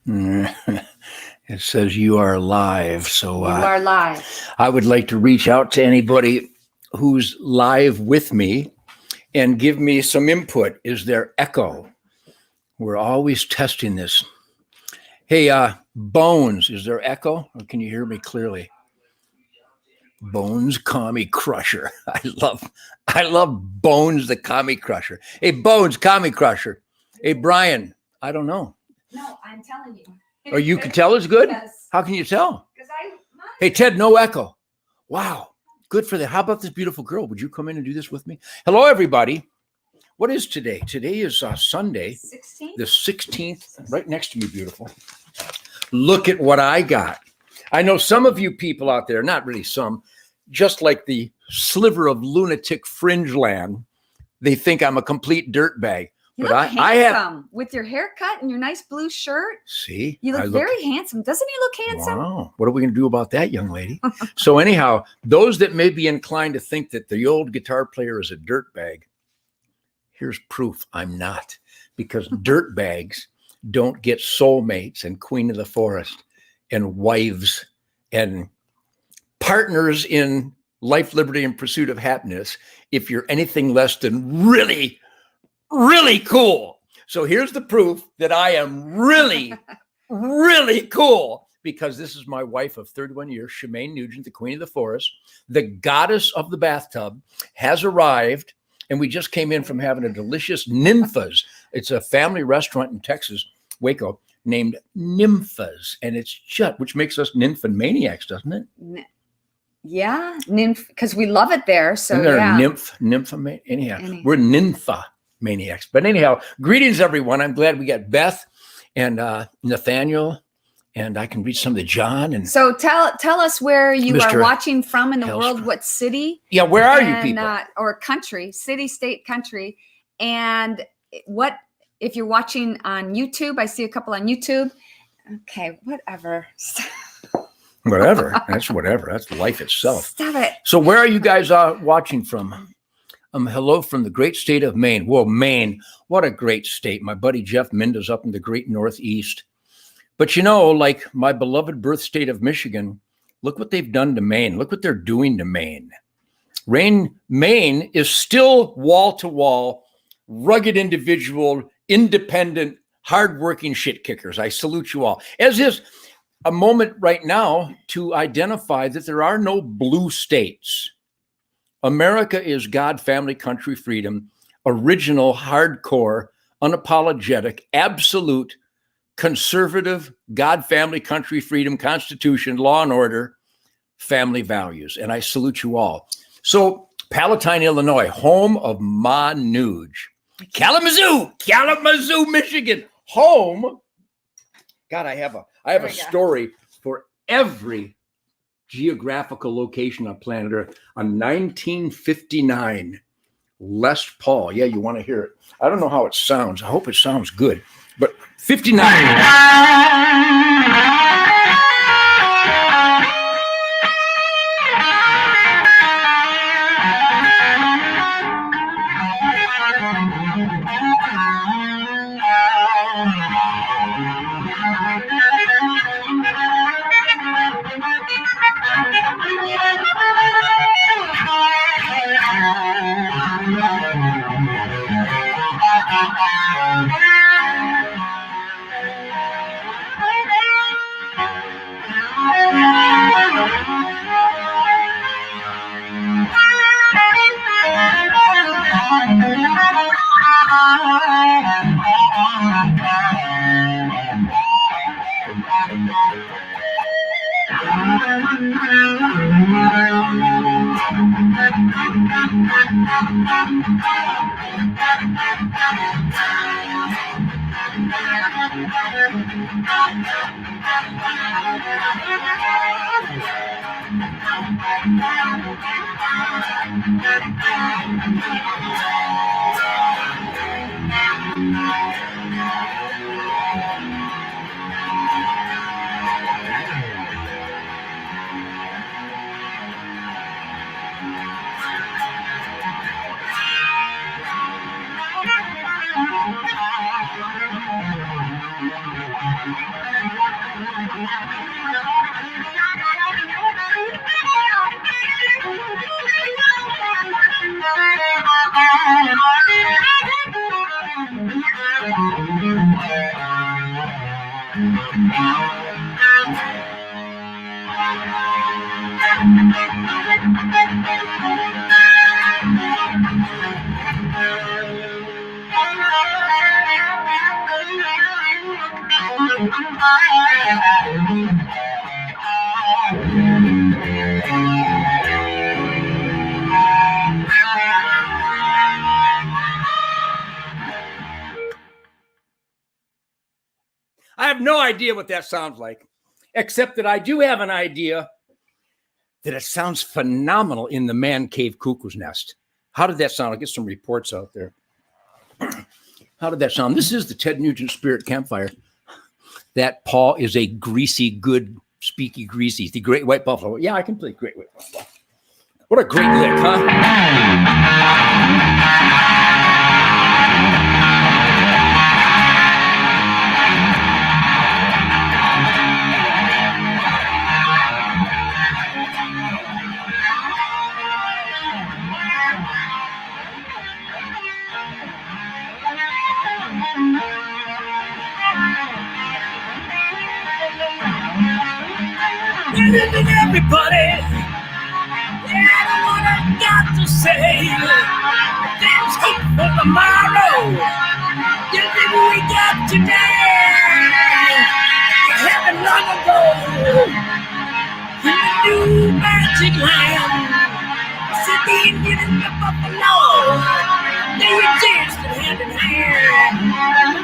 It says you are live. So You are live. I would like to reach out to anybody who's live with me and give me some input. Is there echo? We're always testing this. Hey, Bones, is there echo? Or can you hear me clearly? Bones, Commie Crusher. I love Bones, the Commie Crusher. Hey, Bones, Commie Crusher. Hey, Brian, I don't know. No, I'm telling you. Oh, you can tell it's good? Yes. How can you tell? Because Hey, Ted, no echo. Wow. Good for that. How about this beautiful girl? Would you come in and do this with me? Hello, everybody. What is today? Today is Sunday, 16th? the 16th. Right next to me, beautiful. Look at what I got. I know some of you people out there, not really some, just like the sliver of lunatic fringe land, they think I'm a complete dirtbag. You But look I handsome have. with your haircut and your nice blue shirt. See? You I look very handsome. Doesn't he look handsome? Wow. What are we going to do about that, young lady? So anyhow, those that may be inclined to think that the old guitar player is a dirtbag, here's proof I'm not. Because dirtbags don't get soulmates and queen of the forest and wives and partners in life, liberty, and pursuit of happiness if you're anything less than really, really cool. So here's the proof that I am really, really cool, because this is my wife of 31 years, Shemaine Nugent, the queen of the forest, the goddess of the bathtub, has arrived. And we just came in from having a delicious Nympha's. It's a family restaurant in Texas, Waco, named Nympha's. And it's just, which makes us nymphomaniacs, doesn't it? Yeah, because we love it there. So Isn't there yeah. Nymphomaniacs? Anyhow, we're nymphomaniacs. But anyhow, greetings, everyone. I'm glad we got Beth and Nathaniel, and I can read some of the John. And so tell us where you Mr. are watching from in the Hellstrom. world, what city? Yeah, where are you people? Or country, city, state, country. And what, if you're watching on YouTube, I see a couple on YouTube. Okay, whatever. Whatever. That's whatever. That's life itself. Stop it. So where are you guys watching from? Hello from the great state of Maine. Whoa, Maine. What a great state. My buddy Jeff Minda's up in the great Northeast. But you know, like my beloved birth state of Michigan, look what they've done to Maine. Look what they're doing to Maine. Maine is still wall-to-wall, rugged individual, independent, hardworking shit kickers. I salute you all. As is a moment right now to identify that there are no blue states. America is God, family, country, freedom, original, hardcore, unapologetic, absolute, conservative, God, family, country, freedom, constitution, law and order, family values. And I salute you all. So Palatine, Illinois, home of Ma Nuge. Kalamazoo, Michigan, home. God, I have a story for every geographical location on planet Earth. A 1959 Les Paul. Yeah, you want to hear it. I don't know how it sounds. I hope it sounds good. But 59. I have no idea what that sounds like, except that I do have an idea that it sounds phenomenal in the man cave cuckoo's nest. How did that sound? I'll get some reports out there. How did that sound? This is the Ted Nugent Spirit Campfire. That paw is a greasy, good, speaky greasy. The Great White Buffalo. Yeah, I can play Great White Buffalo. What a great lick, huh? Everybody, yeah, I don't what I got to say. There's hope for tomorrow. You think we got today? Heaven long ago, in the new magic land, said the Indian and the buffalo, they were dancing hand in hand.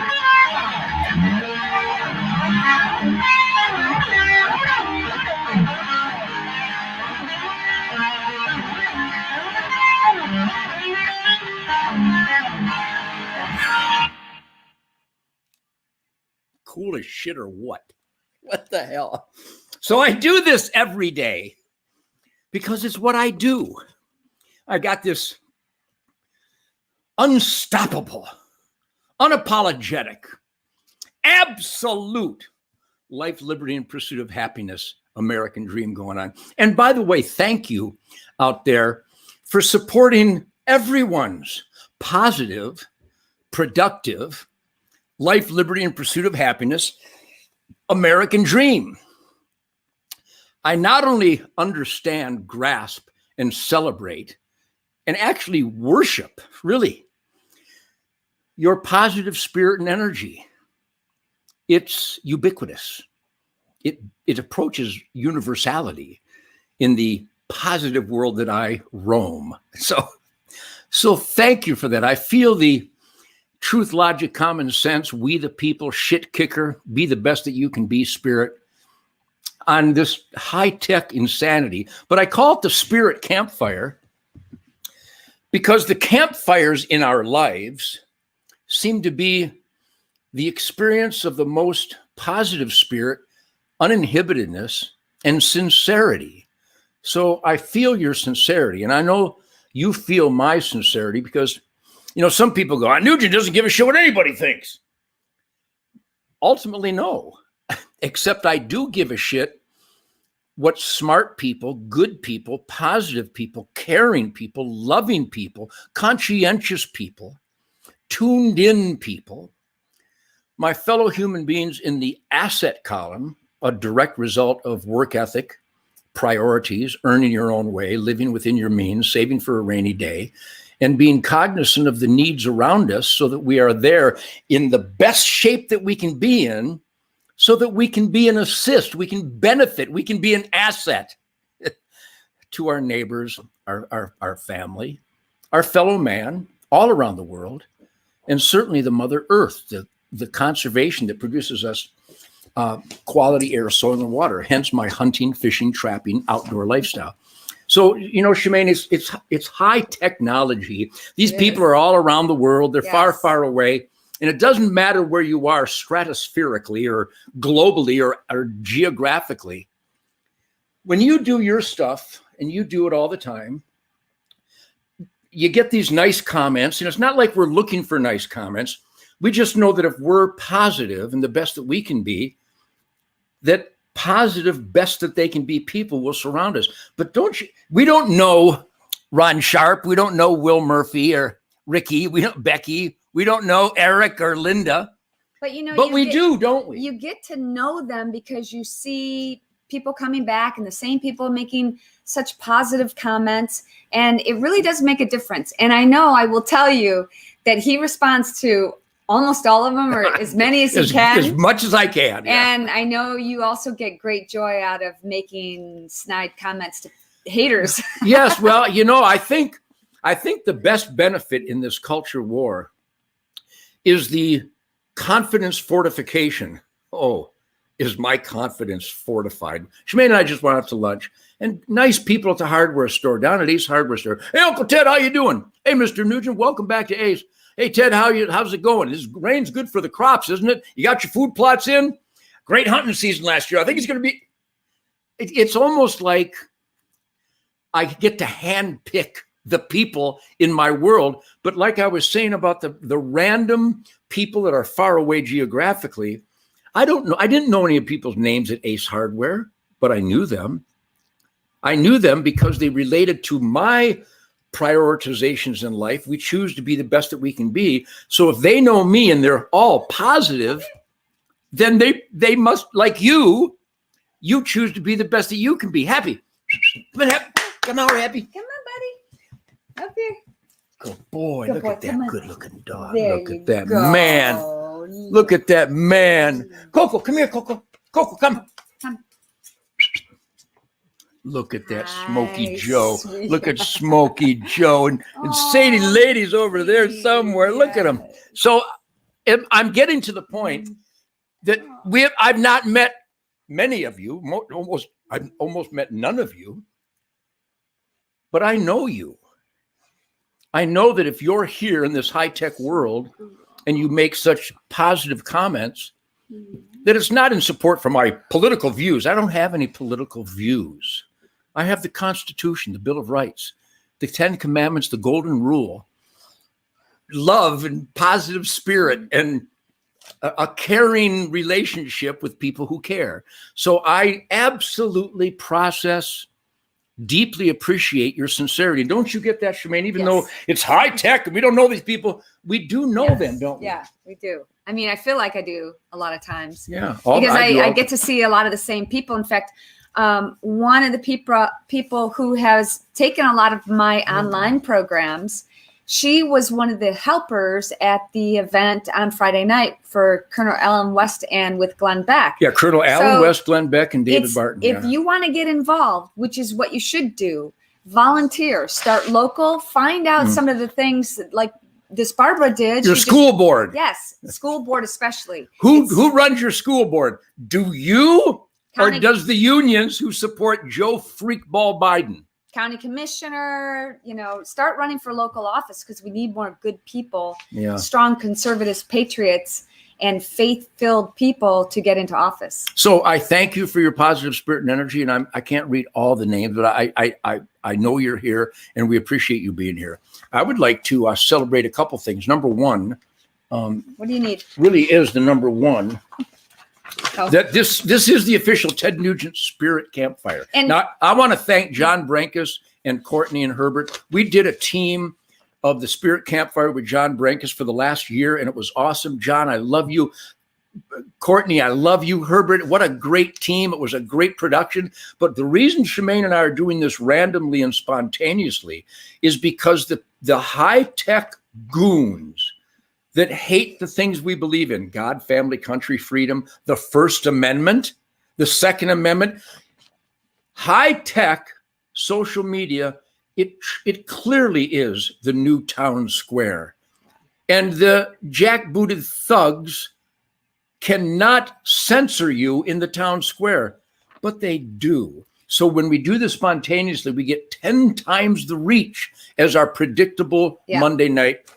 Cool as shit or what? What the hell? So I do this every day because it's what I do. I got this unstoppable, unapologetic, absolute life, liberty, and pursuit of happiness American dream going on. And by the way, thank you out there for supporting everyone's positive, productive, life, liberty, and pursuit of happiness American dream. I not only understand, grasp, and celebrate, and actually worship, really, your positive spirit and energy. It's ubiquitous. It approaches universality in the positive world that I roam. So thank you for that. I feel the truth, logic, common sense, we the people, shit kicker, be the best that you can be spirit on this high-tech insanity. But I call it the Spirit Campfire because the campfires in our lives seem to be the experience of the most positive spirit, uninhibitedness, and sincerity. So I feel your sincerity, and I know you feel my sincerity because you know, some people go, Nugent doesn't give a shit what anybody thinks. Ultimately, no. Except I do give a shit what smart people, good people, positive people, caring people, loving people, conscientious people, tuned in people, my fellow human beings in the asset column, a direct result of work ethic, priorities, earning your own way, living within your means, saving for a rainy day, and being cognizant of the needs around us so that we are there in the best shape that we can be in so that we can be an assist, we can benefit, we can be an asset to our neighbors, our family, our fellow man, all around the world, and certainly the Mother Earth, the conservation that produces us quality air, soil, and water, hence my hunting, fishing, trapping, outdoor lifestyle. So, you know, Shemaine, it's high technology. These people are all around the world. They're far, far away. And it doesn't matter where you are stratospherically or globally or geographically. When you do your stuff, and you do it all the time, you get these nice comments. And it's not like we're looking for nice comments. We just know that if we're positive and the best that we can be, that positive, best that they can be people will surround us. But we don't know Ron Sharp. We don't know Will Murphy or Ricky. We don't Becky. We don't know Eric or Linda. But we do, don't we? You get to know them because you see people coming back and the same people making such positive comments. And it really does make a difference. And I will tell you that he responds to almost all of them, or as many as he can. As much as I can. Yeah. And I know you also get great joy out of making snide comments to haters. Yes. Well, I think the best benefit in this culture war is the confidence fortification. Oh, is my confidence fortified? Shemaine and I just went out to lunch, and nice people at the hardware store, down at Ace Hardware Store. Hey, Uncle Ted, how you doing? Hey, Mr. Nugent, welcome back to Ace. Hey, Ted, how's it going? This rain's good for the crops, isn't it? You got your food plots in? Great hunting season last year. I think it's going to be, it's almost like I get to handpick the people in my world. But like I was saying about the random people that are far away geographically, I don't know. I didn't know any of people's names at Ace Hardware, but I knew them. I knew them because they related to my prioritizations in life. We choose to be the best that we can be. So if they know me and they're all positive, then they must, like you choose to be the best that you can be. Happy. Come on, Happy. Come on, buddy. Up here. Good boy. Look at that good-looking dog. Look at that man. Look at that man. Coco, come here, Coco. Coco, come. Look at that Smokey Joe. Sweet. Look at Smokey Joe. And Sadie Lady's over there somewhere. Look at him. So I'm getting to the point that I've not met many of you. I've almost met none of you. But I know you. I know that if you're here in this high-tech world and you make such positive comments, that it's not in support for my political views. I don't have any political views. I have the Constitution, the Bill of Rights, the 10 Commandments, the Golden Rule, love and positive spirit, and a caring relationship with people who care. So I absolutely process, deeply appreciate your sincerity. Don't you get that, Shemaine? Even though it's high tech and we don't know these people, we do know them, don't we? Yeah, we do. I mean, I feel like I do a lot of times. Yeah. Because I get to see a lot of the same people. In fact, one of the people who has taken a lot of my online programs, she was one of the helpers at the event on Friday night for Colonel Alan West and with Glenn Beck. Yeah, Colonel Alan West, Glenn Beck, and David Barton. If you want to get involved, which is what you should do, volunteer, start local, find out some of the things like this Barbara did. Your school board. Yes, school board especially. Who runs your school board? Do you or does the unions who support Joe Freakball Biden? County commissioner, start running for local office because we need more good people, strong conservative patriots, and faith-filled people to get into office. So I thank you for your positive spirit and energy, and I can't read all the names, but I know you're here, and we appreciate you being here. I would like to celebrate a couple things. Number one, what do you need? Really is the number one. That this is the official Ted Nugent Spirit Campfire. And now I want to thank John Brankus and Courtney and Herbert. We did a team of the Spirit Campfire with John Brankus for the last year, and it was awesome. John, I love you. Courtney, I love you. Herbert, what a great team. It was a great production. But the reason Shemaine and I are doing this randomly and spontaneously is because the high-tech goons that hate the things we believe in, God, family, country, freedom, the First Amendment, the Second Amendment, high-tech social media, it clearly is the new town square. And the jackbooted thugs cannot censor you in the town square, but they do. So when we do this spontaneously, we get 10 times the reach as our predictable Monday night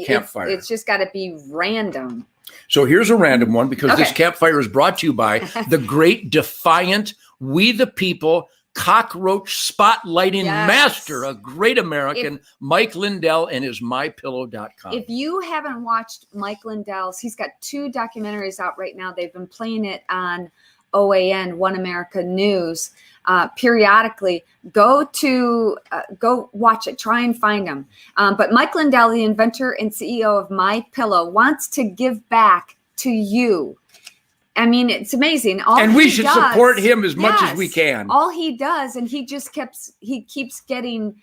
campfire. It's just got to be random. So here's a random one because this campfire is brought to you by the great defiant We the People cockroach spotlighting Yes. master, a great American, Mike Lindell, and his mypillow.com. If you haven't watched Mike Lindell's, he's got 2 documentaries out right now. They've been playing it on OAN, One America News, periodically. Go watch it. Try and find them. But Mike Lindell, the inventor and CEO of MyPillow, wants to give back to you. I mean, it's amazing. And we should support him as much as we can. All he does, and he keeps getting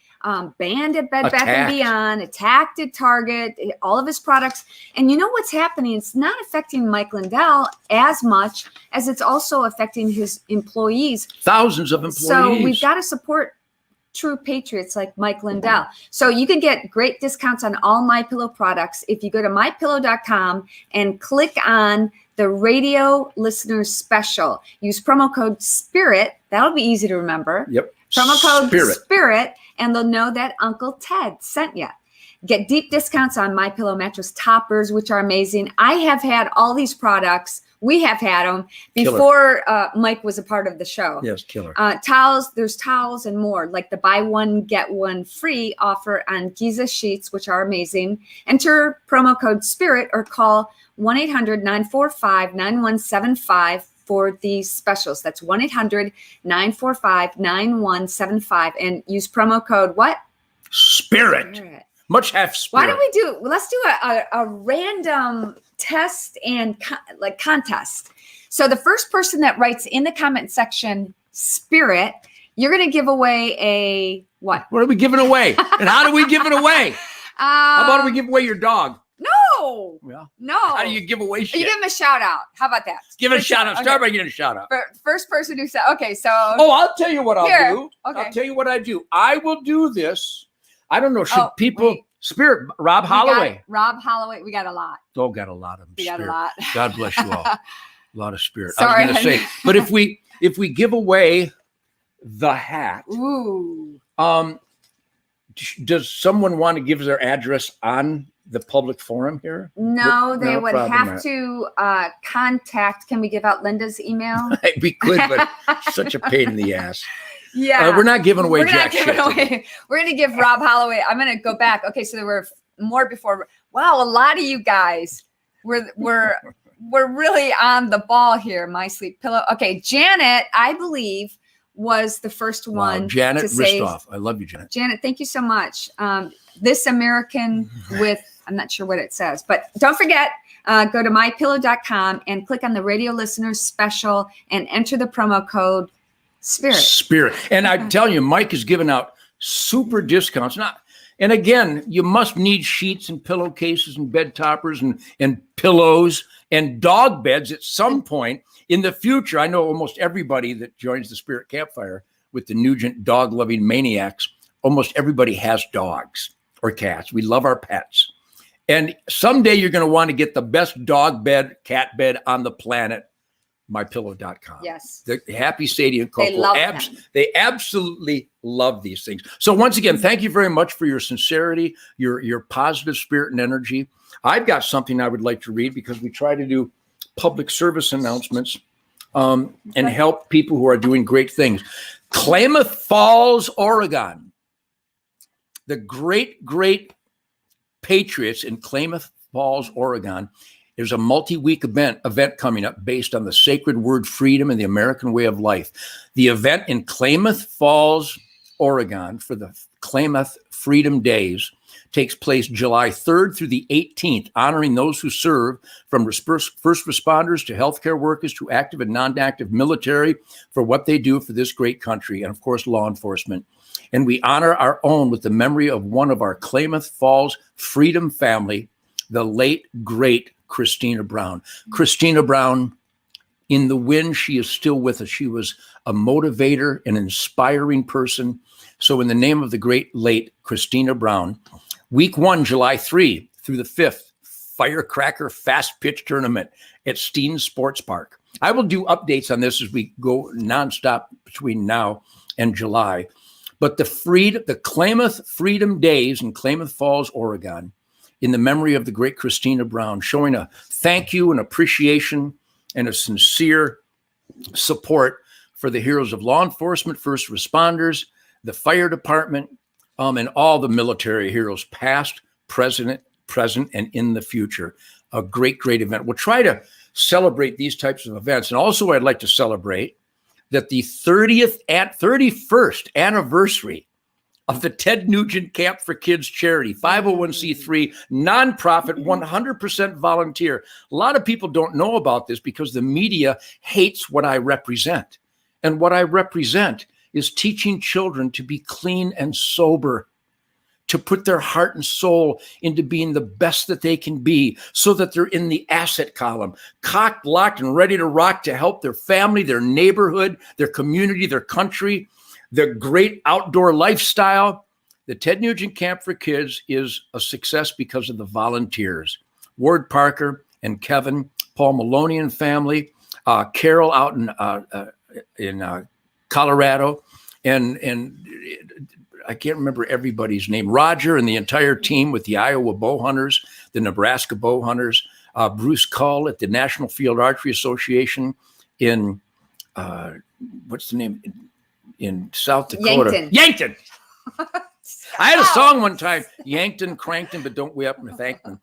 banned at Bed Bath & Beyond, attacked at Target, all of his products. And you know what's happening? It's not affecting Mike Lindell as much as it's also affecting his employees. Thousands of employees. So we've got to support true patriots like Mike Lindell. So you can get great discounts on all MyPillow products if you go to mypillow.com and click on the radio listeners special. Use promo code SPIRIT. That'll be easy to remember. Yep. Promo code SPIRIT, and they'll know that Uncle Ted sent you. Get deep discounts on MyPillow mattress toppers, which are amazing. I have had all these products. We have had them before Mike was a part of the show. Yes, killer. Towels, there's towels and more, like the buy one, get one free offer on Giza sheets, which are amazing. Enter promo code SPIRIT or call 1-800-945-9175 for these specials. That's 1-800-945-9175 and use promo code what? Spirit. Much have spirit. Why don't let's do a random test and contest. So the first person that writes in the comment section, Spirit, you're going to give away a what? What are we giving away? And how do we give it away? How about we give away your dog? No. Yeah. No. How do you give away shit? You give him a shout out. How about that? Give it a shout out. Start by giving a shout out. First person who said, okay, so. Oh, I'll tell you what I'll do. Okay. I'll tell you what I do. I will do this. I don't know. Should people, wait. Spirit, Rob Holloway. Rob Holloway. We got a lot. Oh, got a lot of them. We got Spirit. a lot. God bless you all. A lot of spirit. Sorry. I was going to say, but if we give away the hat, ooh. Does someone want to give their address on the public forum here? No, they would have not. to contact. Can we give out Linda's email? We could, but such a pain in the ass. Yeah. We're not giving away jack shit. We're going to give Rob Holloway. I'm going to go back. Okay, so there were more before. Wow, a lot of you guys. We're really on the ball here. My Sleep Pillow. Okay, Janet, I believe, was the first one. Janet to say, Ristoff. I love you, Janet. Janet, thank you so much. This American with, I'm not sure what it says, but don't forget, go to mypillow.com and click on the radio listeners special and enter the promo code Spirit. And I'm telling you, Mike is giving out super discounts. And again, you must need sheets and pillowcases and bed toppers and pillows and dog beds at some point in the future. I know almost everybody that joins the Spirit Campfire with the Nugent dog loving maniacs, almost everybody has dogs or cats. We love our pets. And someday you're going to want to get the best dog bed, cat bed on the planet. MyPillow.com. Yes. The Happy Sadie and Coco. They love them. They absolutely love these things. So once again, thank you very much for your sincerity, your positive spirit and energy. I've got something I would like to read because we try to do public service announcements and help people who are doing great things. Klamath Falls, Oregon. The great patriots in Klamath Falls, Oregon. There's a multi-week event coming up based on the sacred word freedom and the American way of life. The event in Klamath Falls, Oregon for the Klamath Freedom Days takes place July 3rd through the 18th, honoring those who serve, from first responders to healthcare workers to active and non-active military, for what they do for this great country, and of course, law enforcement. And we honor our own with the memory of one of our Klamath Falls Freedom family, the late, great Christina Brown. Christina Brown, in the wind, she is still with us. She was a motivator, an inspiring person. So in the name of the great late Christina Brown, week 1, July 3 through the 5th, Firecracker Fast Pitch Tournament at Steen Sports Park. I will do updates on this as we go nonstop between now and July. But the Klamath Freedom Days in Klamath Falls, Oregon, in the memory of the great Christina Brown, showing a thank you and appreciation and a sincere support for the heroes of law enforcement, first responders, the fire department, and all the military heroes, past, present, and in the future. A great, great event. We'll try to celebrate these types of events. And also I'd like to celebrate that the 31st anniversary of the Ted Nugent Camp for Kids charity, 501c3, nonprofit, 100% volunteer. A lot of people don't know about this because the media hates what I represent. And what I represent is teaching children to be clean and sober, to put their heart and soul into being the best that they can be so that they're in the asset column, cocked, locked, and ready to rock to help their family, their neighborhood, their community, their country, their great outdoor lifestyle. The Ted Nugent Camp for Kids is a success because of the volunteers. Ward Parker and Kevin, Paul Maloney and family, Carol out in Colorado, and I can't remember everybody's name. Roger and the entire team with the Iowa Bow Hunters, the Nebraska Bow Hunters, Bruce Cull at the National Field Archery Association in, what's the name? In South Dakota. Yankton. I had a song one time, Yankton, Crankton, but don't we up and thank them.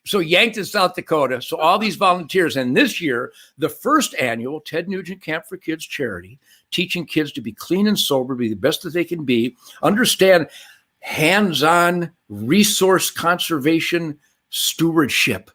So Yankton, South Dakota. So all these volunteers. And this year, the first annual Ted Nugent Camp for Kids charity, teaching kids to be clean and sober, be the best that they can be, understand hands-on resource conservation stewardship,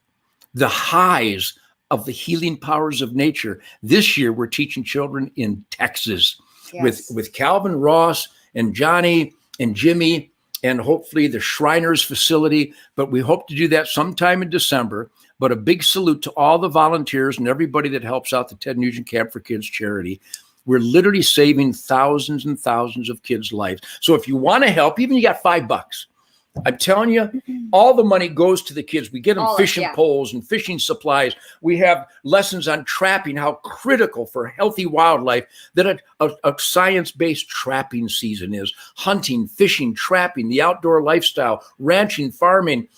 the highs of the healing powers of nature. This year, we're teaching children in Texas. Yes. with Calvin Ross and Johnny and Jimmy and hopefully the Shriners facility. But we hope to do that sometime in December. But a big salute to all the volunteers and everybody that helps out the Ted Nugent Camp for Kids charity. We're literally saving thousands and thousands of kids' lives. So if you want to help, even you got $5, I'm telling you, all the money goes to the kids. We get them fishing poles and fishing supplies. We have lessons on trapping, how critical for healthy wildlife that a science-based trapping season is. Hunting, fishing, trapping, the outdoor lifestyle, ranching, farming,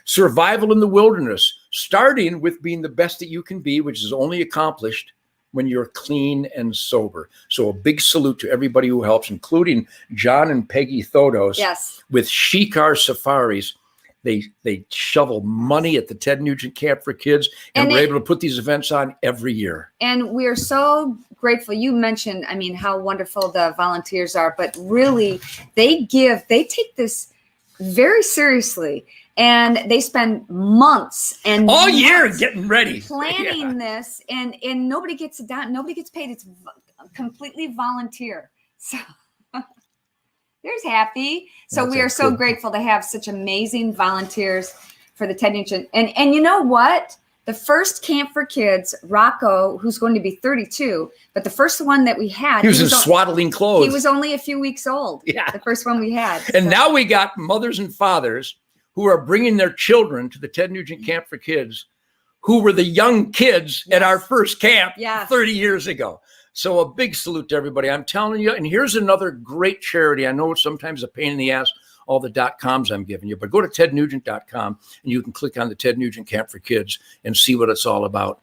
survival in the wilderness, starting with being the best that you can be, which is only accomplished when you're clean and sober. So a big salute to everybody who helps, including John and Peggy Thodos. Yes. With Shikar Safaris. They shovel money at the Ted Nugent Camp for Kids, and we're able to put these events on every year. And we're so grateful. You mentioned, I mean, how wonderful the volunteers are, but really they take this very seriously. And they spend months and all year getting ready, planning this, and nobody gets it done. Nobody gets paid. It's completely volunteer. So there's happy. So we are so grateful to have such amazing volunteers for the Ted Nugent. And you know what? The first camp for kids, Rocco, who's going to be 32, but the first one that we had, he was in swaddling clothes. He was only a few weeks old. Yeah, the first one we had. And now we got mothers and fathers who are bringing their children to the Ted Nugent Camp for Kids, who were the young kids at our first camp 30 years ago. So a big salute to everybody. I'm telling you, and here's another great charity. I know it's sometimes a pain in the ass, all the .coms I'm giving you, but go to tednugent.com and you can click on the Ted Nugent Camp for Kids and see what it's all about.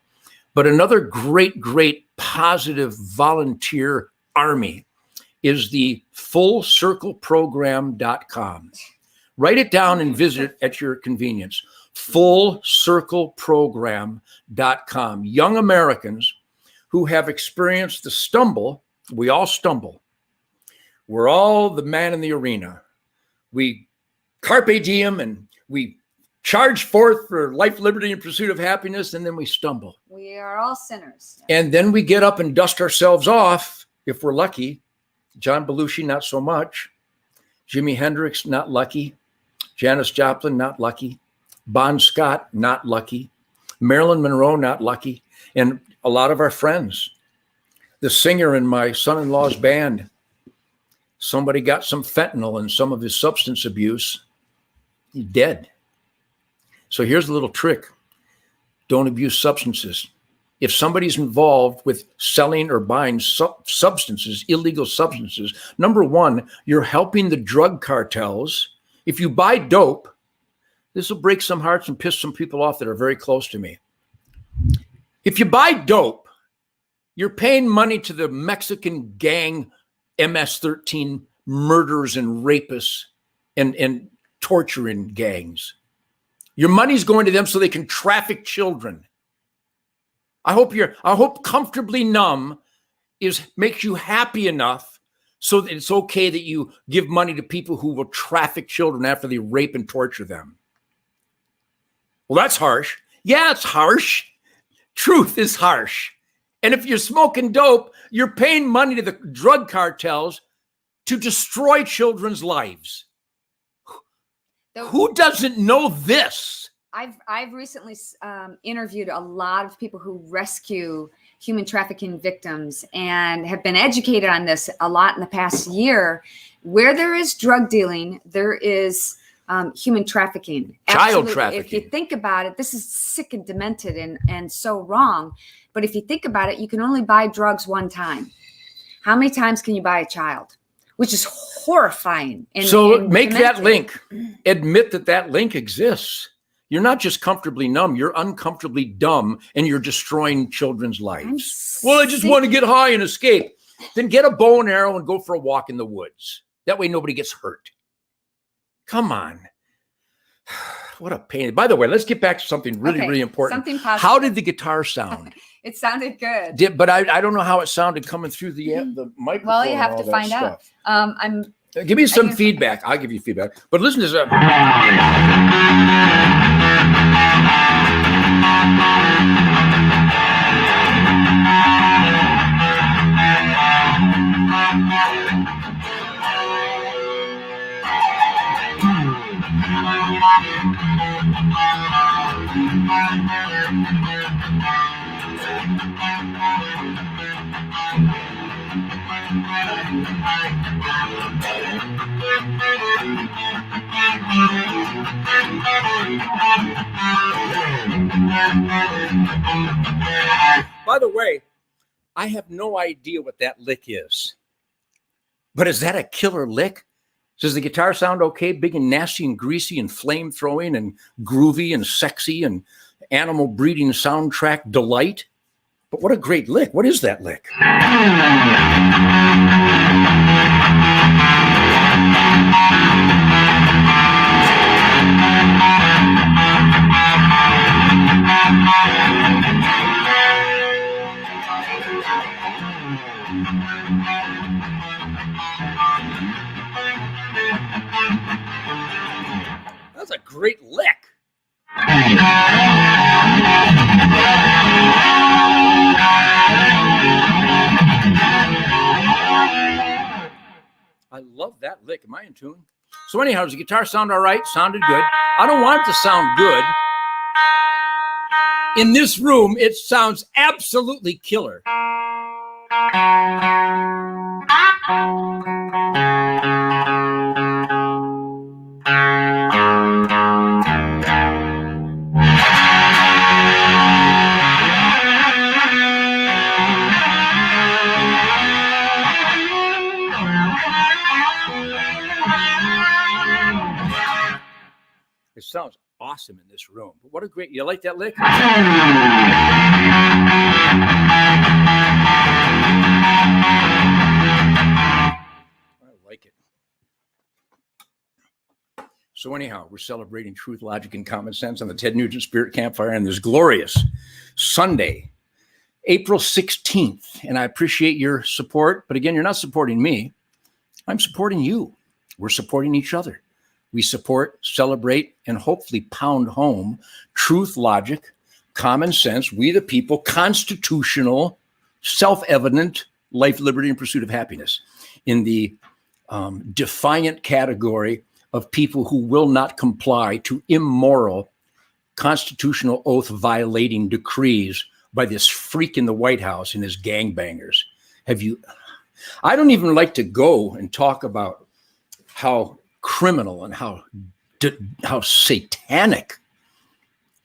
But another great, great positive volunteer army is the fullcircleprogram.com. Write it down and visit it at your convenience. Fullcircleprogram.com. Young Americans who have experienced the stumble. We all stumble. We're all the man in the arena. We carpe diem and we charge forth for life, liberty, and pursuit of happiness, and then we stumble. We are all sinners. And then we get up and dust ourselves off, if we're lucky. John Belushi, not so much. Jimi Hendrix, not lucky. Janis Joplin, not lucky. Bon Scott, not lucky. Marilyn Monroe, not lucky. And a lot of our friends. The singer in my son-in-law's band, somebody got some fentanyl and some of his substance abuse. He's dead. So here's a little trick. Don't abuse substances. If somebody's involved with selling or buying substances, illegal substances, number one, you're helping the drug cartels. If you buy dope, this will break some hearts and piss some people off that are very close to me. If you buy dope, You're paying money to the Mexican gang MS-13 murderers and rapists and torturing gangs. Your money's going to them so they can traffic children. I hope comfortably numb makes you happy enough so that it's okay that you give money to people who will traffic children after they rape and torture them. Well, that's harsh. Yeah, it's harsh. Truth is harsh. And if you're smoking dope, you're paying money to the drug cartels to destroy children's lives. Who doesn't know this? I've recently interviewed a lot of people who rescue human trafficking victims and have been educated on this a lot in the past year. Where there is drug dealing, there is human trafficking. Child trafficking. If you think about it, this is sick and demented and so wrong. But if you think about it, you can only buy drugs one time. How many times can you buy a child? Which is horrifying. So make that link. Admit that link exists. You're not just comfortably numb. You're uncomfortably dumb, and you're destroying children's lives. Well, I just want to get high and escape. Then get a bow and arrow and go for a walk in the woods. That way nobody gets hurt. Come on. What a pain. By the way, let's get back to something really important. Something positive. How did the guitar sound? It sounded good. But I don't know how it sounded coming through the microphone. Well, you have to find out. Give me some feedback. I'll give you feedback. But listen to this. By the way, I have no idea what that lick is. But is that a killer lick? Does the guitar sound okay? Big and nasty and greasy and flame throwing and groovy and sexy and animal breeding soundtrack delight? But what a great lick. What is that lick? That's a great lick. I love that lick. Am I in tune? So anyhow, does the guitar sound all right? Sounded good. I don't want it to sound good. In this room, it sounds absolutely killer. It sounds awesome in this room. But what a great, you like that lick? I like it. So anyhow, we're celebrating truth, logic, and common sense on the Ted Nugent Spirit Campfire on this glorious Sunday, April 16th. And I appreciate your support. But again, you're not supporting me. I'm supporting you. We're supporting each other. We support, celebrate, and hopefully pound home truth, logic, common sense, we the people, constitutional, self-evident life, liberty, and pursuit of happiness in the defiant category of people who will not comply to immoral, constitutional oath violating decrees by this freak in the White House and his gangbangers. I don't even like to go and talk about how criminal and how satanic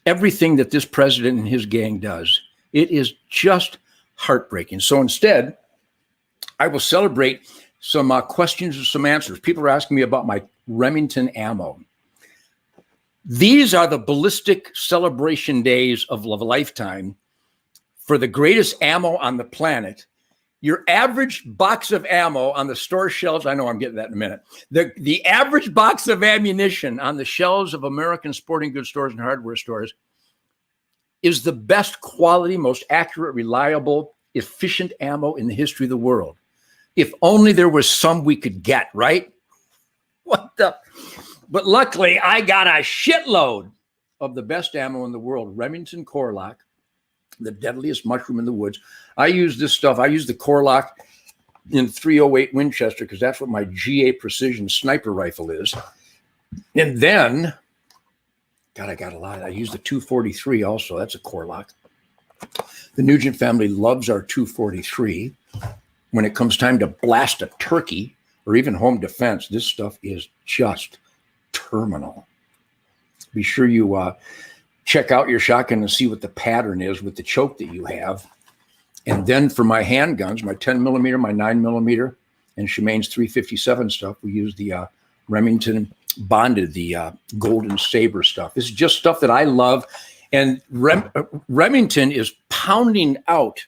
everything that this president and his gang does. It is just heartbreaking. So instead, I will celebrate some questions and some answers. People are asking me about my Remington ammo. These are the ballistic celebration days of a lifetime for the greatest ammo on the planet. Your average box of ammo on the store shelves, I know I'm getting that in a minute. The average box of ammunition on the shelves of American sporting goods stores and hardware stores is the best quality, most accurate, reliable, efficient ammo in the history of the world. If only there was some we could get, right? What the? But luckily, I got a shitload of the best ammo in the world, Remington Corlock, the deadliest mushroom in the woods. I use this stuff. I use the Corlock in 308 Winchester because that's what my GA precision sniper rifle is. And then, God, I got a lot. I use the 243 also. That's a Corlock. The Nugent family loves our 243. When it comes time to blast a turkey or even home defense, this stuff is just terminal. Be sure you check out your shotgun and see what the pattern is with the choke that you have. And then for my handguns, my 10 millimeter, my 9 millimeter, and Shemaine's 357 stuff, we use the Remington bonded, the Golden Saber stuff. This is just stuff that I love. And Remington is pounding out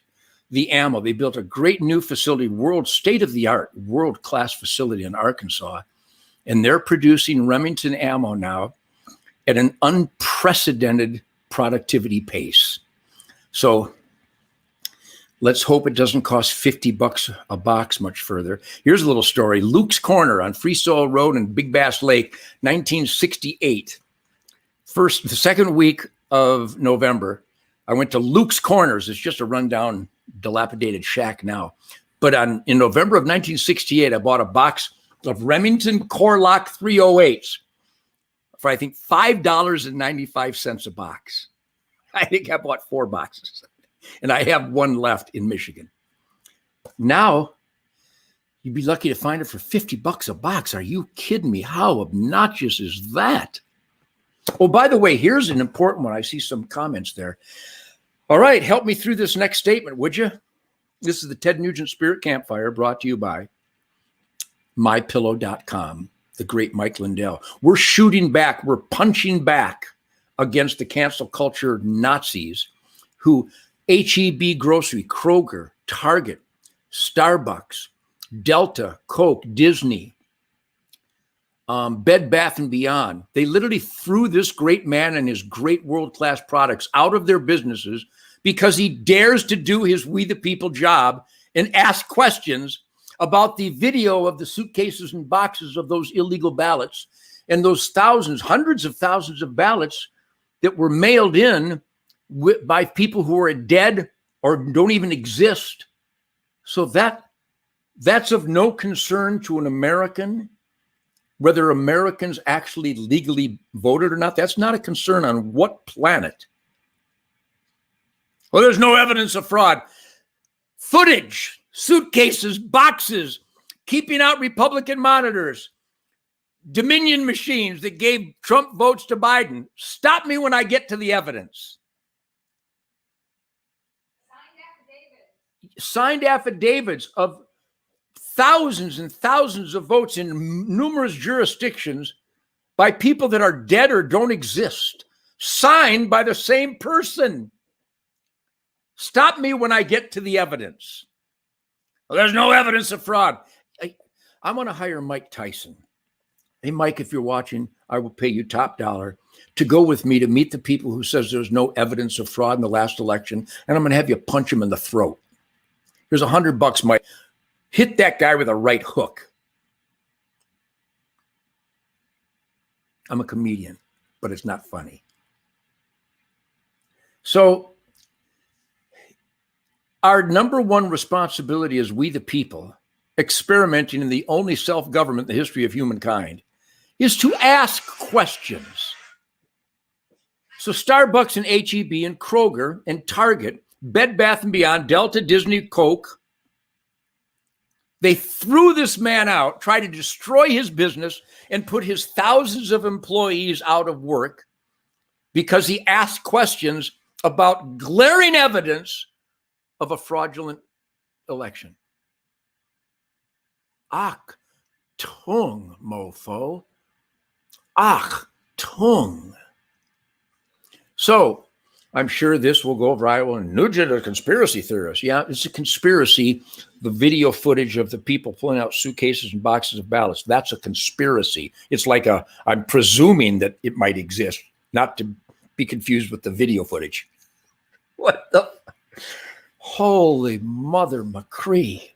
the ammo. They built a great new facility, state-of-the-art, world-class facility in Arkansas. And they're producing Remington ammo now at an unprecedented productivity pace. So let's hope it doesn't cost $50 a box much further. Here's a little story. Luke's Corner on Free Soil Road in Big Bass Lake, 1968. The second week of November, I went to Luke's Corners. It's just a rundown, dilapidated shack now. But in November of 1968, I bought a box of Remington Corlock 308s for, I think, $5.95 a box. I think I bought 4 boxes, and I have one left in Michigan. Now, you'd be lucky to find it for $50 a box. Are you kidding me? How obnoxious is that? Oh, by the way, here's an important one. I see some comments there. All right, help me through this next statement, would you? This is the Ted Nugent Spirit Campfire, brought to you by MyPillow.com, the great Mike Lindell. We're shooting back. We're punching back against the cancel culture Nazis who H-E-B Grocery, Kroger, Target, Starbucks, Delta, Coke, Disney, Bed Bath & Beyond. They literally threw this great man and his great world-class products out of their businesses because he dares to do his We the People job and ask questions about the video of the suitcases and boxes of those illegal ballots and those thousands, hundreds of thousands of ballots that were mailed in by people who are dead or don't even exist. So that's of no concern to an American, whether Americans actually legally voted or not. That's not a concern on what planet. Well, there's no evidence of fraud. Footage, suitcases, boxes, keeping out Republican monitors, Dominion machines that gave Trump votes to Biden. Stop me when I get to the evidence. Signed affidavits of thousands and thousands of votes in numerous jurisdictions by people that are dead or don't exist, signed by the same person. Stop me when I get to the evidence. Well, there's no evidence of fraud. I'm going to hire Mike Tyson. Hey, Mike, if you're watching, I will pay you top dollar to go with me to meet the people who says there's no evidence of fraud in the last election, and I'm going to have you punch him in the throat. Here's $100, Mike. Hit that guy with a right hook. I'm a comedian, but it's not funny. So our number one responsibility as we the people, experimenting in the only self-government in the history of humankind, is to ask questions. So Starbucks and H-E-B and Kroger and Target, Bed Bath & Beyond, Delta, Disney, Coke, they threw this man out, tried to destroy his business, and put his thousands of employees out of work because he asked questions about glaring evidence of a fraudulent election. Ach, tung, mofo. Ach, tung. So I'm sure this will go viral. And Nugent, a conspiracy theorist. Yeah, it's a conspiracy. The video footage of the people pulling out suitcases and boxes of ballots, that's a conspiracy. It's like I'm presuming that it might exist, not to be confused with the video footage. What the? Holy mother McCree.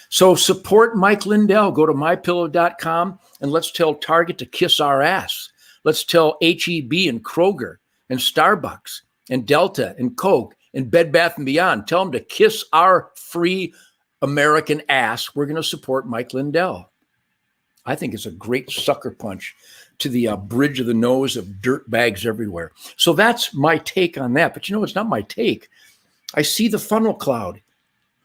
So support Mike Lindell. Go to mypillow.com and let's tell Target to kiss our ass. Let's tell H-E-B and Kroger and Starbucks and Delta and Coke and Bed Bath & Beyond. Tell them to kiss our free American ass. We're going to support Mike Lindell. I think it's a great sucker punch to the bridge of the nose of dirt bags everywhere. So that's my take on that. But it's not my take. I see the funnel cloud.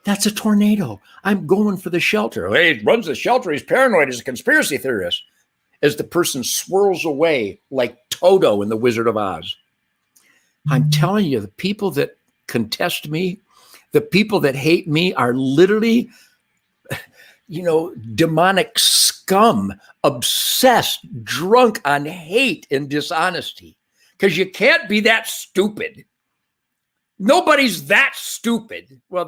That's a tornado. I'm going for the shelter. Hey, he runs the shelter. He's paranoid. He's a conspiracy theorist. As the person swirls away like Toto in The Wizard of Oz. I'm telling you, the people that contest me, the people that hate me are literally, demonic scum, obsessed, drunk on hate and dishonesty. Because you can't be that stupid. Nobody's that stupid. Well,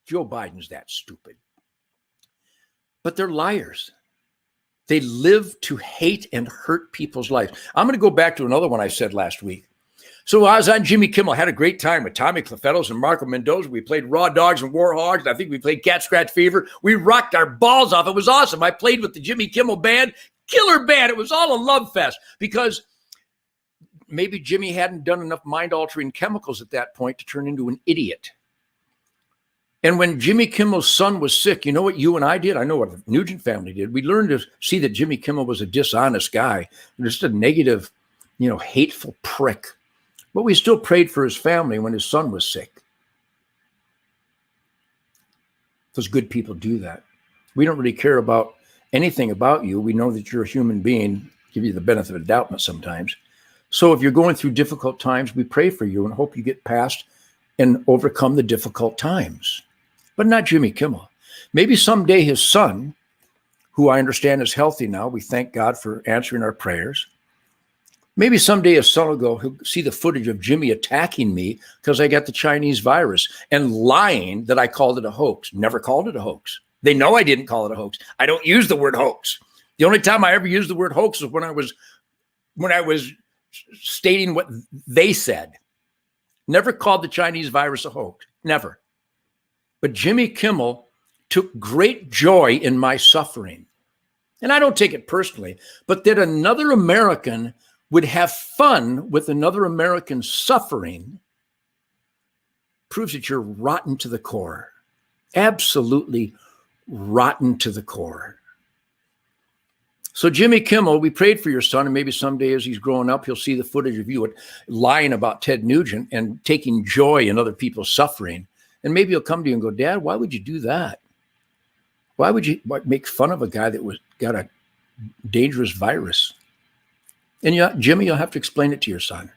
Joe Biden's that stupid. But they're liars. They live to hate and hurt people's lives. I'm going to go back to another one I said last week. So I was on Jimmy Kimmel, had a great time with Tommy Clefettos and Marco Mendoza. We played Raw Dogs and War Hogs. I think we played Cat Scratch Fever. We rocked our balls off. It was awesome. I played with the Jimmy Kimmel band, killer band. It was all a love fest because maybe Jimmy hadn't done enough mind-altering chemicals at that point to turn into an idiot. And when Jimmy Kimmel's son was sick, you know what you and I did? I know what the Nugent family did. We learned to see that Jimmy Kimmel was a dishonest guy, just a negative, hateful prick. But we still prayed for his family when his son was sick. Those good people do that. We don't really care about anything about you. We know that you're a human being, give you the benefit of the doubt sometimes. So if you're going through difficult times, we pray for you and hope you get past and overcome the difficult times. But not Jimmy Kimmel. Maybe someday his son, who I understand is healthy now, we thank God for answering our prayers. Maybe someday his son he'll see the footage of Jimmy attacking me because I got the Chinese virus and lying that I called it a hoax. Never called it a hoax. They know I didn't call it a hoax. I don't use the word hoax. The only time I ever used the word hoax was when I was stating what they said. Never called the Chinese virus a hoax. Never. But Jimmy Kimmel took great joy in my suffering. And I don't take it personally, but that another American would have fun with another American suffering proves that you're rotten to the core. Absolutely rotten to the core. So Jimmy Kimmel, we prayed for your son, and maybe someday as he's growing up, he'll see the footage of you lying about Ted Nugent and taking joy in other people's suffering. And maybe he'll come to you and go, Dad, why would you do that? Why would you make fun of a guy that got a dangerous virus? And Jimmy, you'll have to explain it to your son.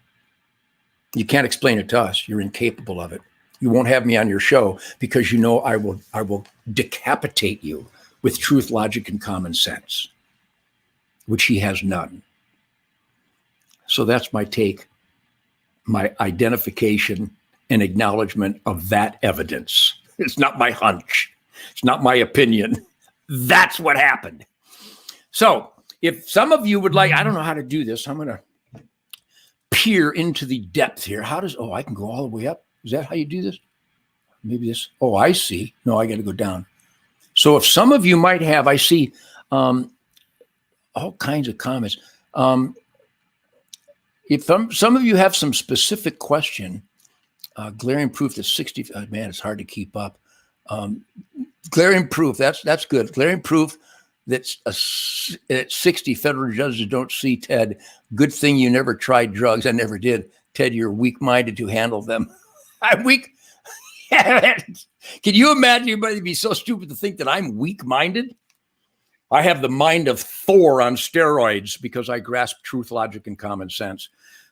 You can't explain it to us. You're incapable of it. You won't have me on your show because I will decapitate you with truth, logic, and common sense, which he has none. So that's my take, my identification and acknowledgement of that evidence. It's not my hunch. It's not my opinion. That's what happened. So if some of you would like, I don't know how to do this. I'm going to peer into the depth here. I can go all the way up. Is that how you do this? Maybe this. Oh, I see. No, I got to go down. So if some of you might have, I see all kinds of comments. If some of you have some specific question, glaring proof that 60, man, it's hard to keep up. Glaring proof, that's good. Glaring proof that at 60 federal judges don't see Ted. Good thing you never tried drugs. I never did. Ted, you're weak-minded to handle them. I'm weak. Can you imagine anybody be so stupid to think that I'm weak-minded? I have the mind of Thor on steroids because I grasp truth, logic, and common sense.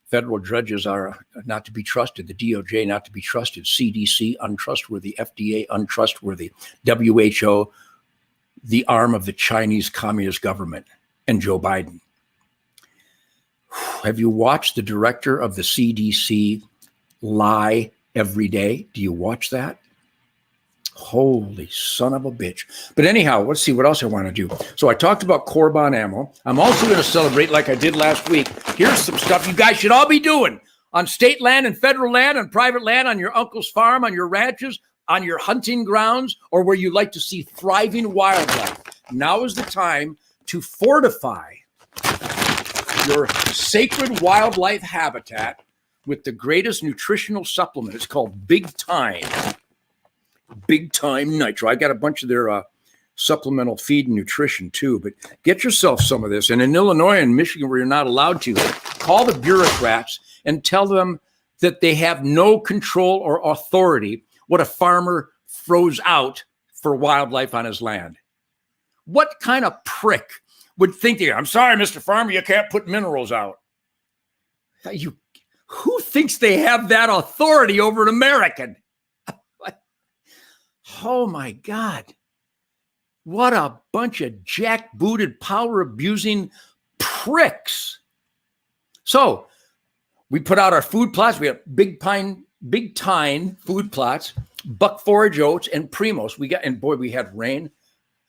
Federal judges are not to be trusted. The DOJ not to be trusted. CDC untrustworthy. FDA untrustworthy. WHO the arm of the Chinese Communist government, and Joe Biden. Have you watched the director of the CDC lie every day? Do you watch that? Holy son of a bitch. But anyhow, let's see what else I want to do. So I talked about Korban ammo. I'm also going to celebrate like I did last week. Here's some stuff you guys should all be doing on state land and federal land and private land, on your uncle's farm, on your ranches, on your hunting grounds, or where you like to see thriving wildlife. Now is the time to fortify your sacred wildlife habitat with the greatest nutritional supplement. It's called Big Time Nitro. I got a bunch of their supplemental feed and nutrition too, but get yourself some of this. And in Illinois and Michigan, where you're not allowed to, call the bureaucrats and tell them that they have no control or authority what a farmer throws out for wildlife on his land. What kind of prick would think that, I'm sorry, Mr. Farmer, you can't put minerals out? Who thinks they have that authority over an American? Oh my God. What a bunch of jackbooted, power-abusing pricks. So we put out our food plots. We have Big Time food plots, buck forage oats, and Primos. We had rain.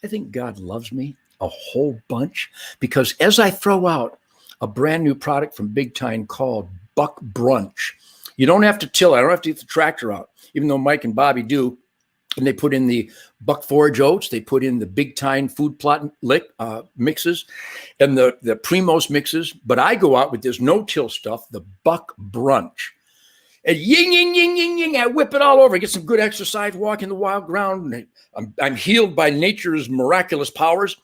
I think God loves me a whole bunch, because as I throw out a brand new product from Big Time called Buck Brunch, you don't have to till. I don't have to get the tractor out, even though Mike and Bobby do. And they put in the buck forage oats. They put in the Big Time food plot mixes and the Primos mixes. But I go out with this no-till stuff, the Buck Brunch. And ying, ying, ying, ying, ying. I whip it all over. I get some good exercise, walk in the wild ground. I'm healed by nature's miraculous powers.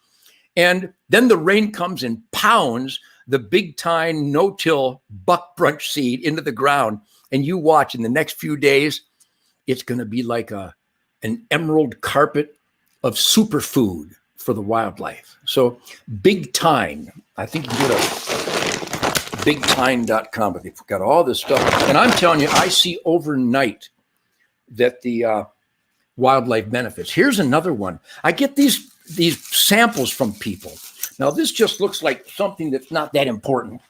And then the rain comes and pounds the Big Time no-till Buck Brunch seed into the ground. And you watch in the next few days, it's going to be like an emerald carpet of superfood for the wildlife. So Big Time, I think you can go to bigtime.com, but they've got all this stuff. And I'm telling you, I see overnight that the wildlife benefits. Here's another one. I get these samples from people. Now, this just looks like something that's not that important.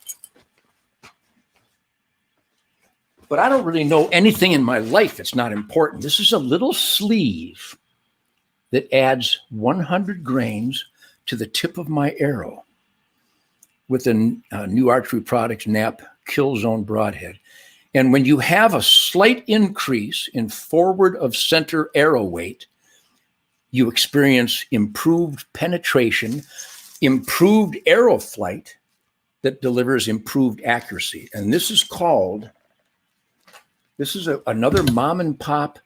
But I don't really know anything in my life that's not important. This is a little sleeve that adds 100 grains to the tip of my arrow with a new archery products NAP Kill Zone broadhead. And when you have a slight increase in forward of center arrow weight, you experience improved penetration, improved arrow flight that delivers improved accuracy. And this is another mom and pop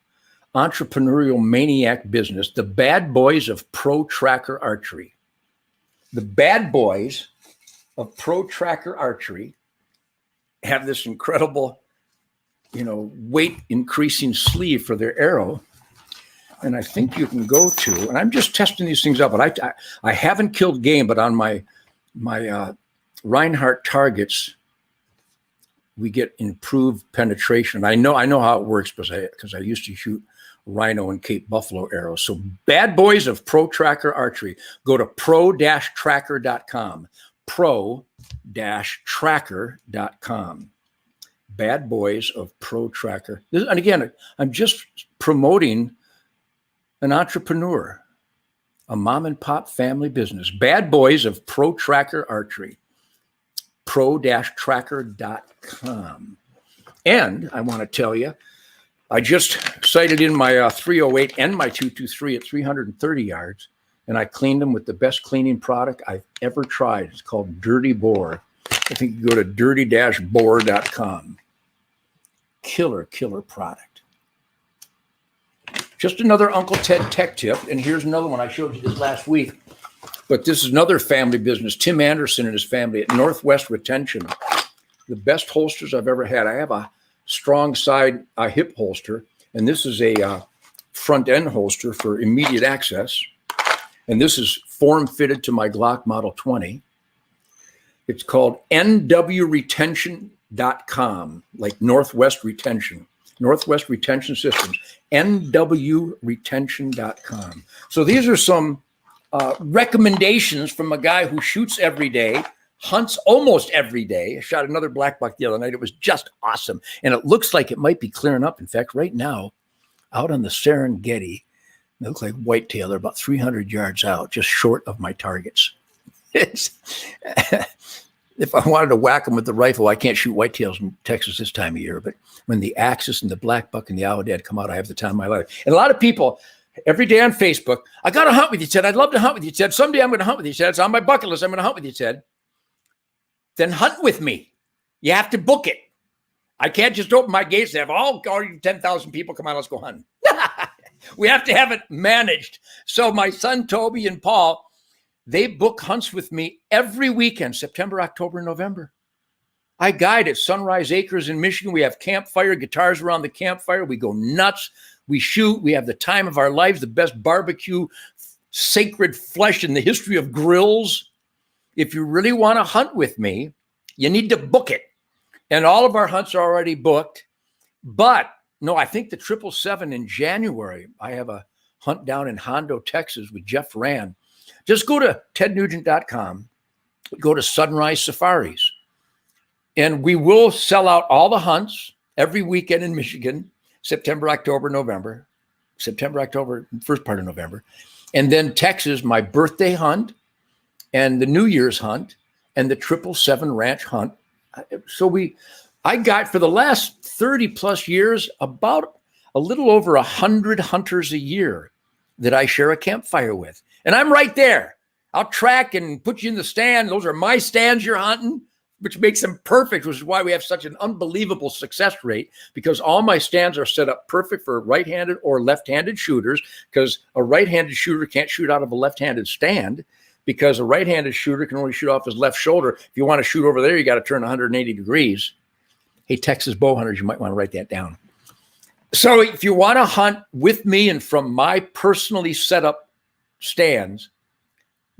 entrepreneurial maniac business, the bad boys of Pro Tracker Archery. The bad boys of Pro Tracker Archery have this incredible, weight increasing sleeve for their arrow. And I think you can go to, and I'm just testing these things out, but I haven't killed game, but on my Reinhardt targets, we get improved penetration. I know how it works because I used to shoot rhino and Cape Buffalo arrows. So bad boys of Pro Tracker Archery. Go to pro-tracker.com. Pro-tracker.com. Bad boys of Pro Tracker. And again, I'm just promoting an entrepreneur, a mom and pop family business. Bad boys of Pro Tracker Archery. pro-tracker.com. And I want to tell you, I just sighted in my 308 and my 223 at 330 yards, and I cleaned them with the best cleaning product I've ever tried. It's called Dirty Boar. I think you go to dirty-boar.com. Killer product. Just another Uncle Ted tech tip, and here's another one. I showed you this last week. But this is another family business. Tim Anderson and his family at Northwest Retention. The best holsters I've ever had. I have a strong side hip holster, and this is a front end holster for immediate access. And this is form fitted to my Glock Model 20. It's called nwretention.com, like Northwest Retention. Northwest Retention Systems, nwretention.com. So these are some recommendations from a guy who shoots every day, hunts almost every day. I shot another black buck the other night. It was just awesome. And it looks like it might be clearing up. In fact, right now, out on the Serengeti, they look like whitetail. They're about 300 yards out, just short of my targets. If I wanted to whack them with the rifle, I can't shoot whitetails in Texas this time of year. But when the axis and the black buck and the owl-dad come out, I have the time of my life. And a lot of people every day on Facebook, I got to hunt with you, Ted. I'd love to hunt with you, Ted. Someday I'm going to hunt with you, Ted. It's on my bucket list. I'm going to hunt with you, Ted. Then hunt with me. You have to book it. I can't just open my gates and have all 10,000 people come on, let's go hunting. We have to have it managed. So my son, Toby and Paul, they book hunts with me every weekend, September, October, November. I guide at Sunrise Acres in Michigan. We have campfire, guitars around the campfire. We go nuts. We shoot. We have the time of our lives, the best barbecue, sacred flesh in the history of grills. If you really want to hunt with me, you need to book it. And all of our hunts are already booked. But no, I think the 777 in January, I have a hunt down in Hondo, Texas with Jeff Rand. Just go to tednugent.com, go to Sunrise Safaris, and we will sell out all the hunts every weekend in Michigan, September, October, November, September, October, first part of November. And then Texas, my birthday hunt and the New Year's hunt and the 777 ranch hunt. So I got for the last 30 plus years, about a little over 100 hunters a year that I share a campfire with. And I'm right there. I'll track and put you in the stand. Those are my stands you're hunting, which makes them perfect, which is why we have such an unbelievable success rate, because all my stands are set up perfect for right-handed or left-handed shooters, because a right-handed shooter can't shoot out of a left-handed stand, because a right-handed shooter can only shoot off his left shoulder. If you want to shoot over there, you got to turn 180 degrees. Hey, Texas bow hunters, you might want to write that down. So if you want to hunt with me and from my personally set up stands,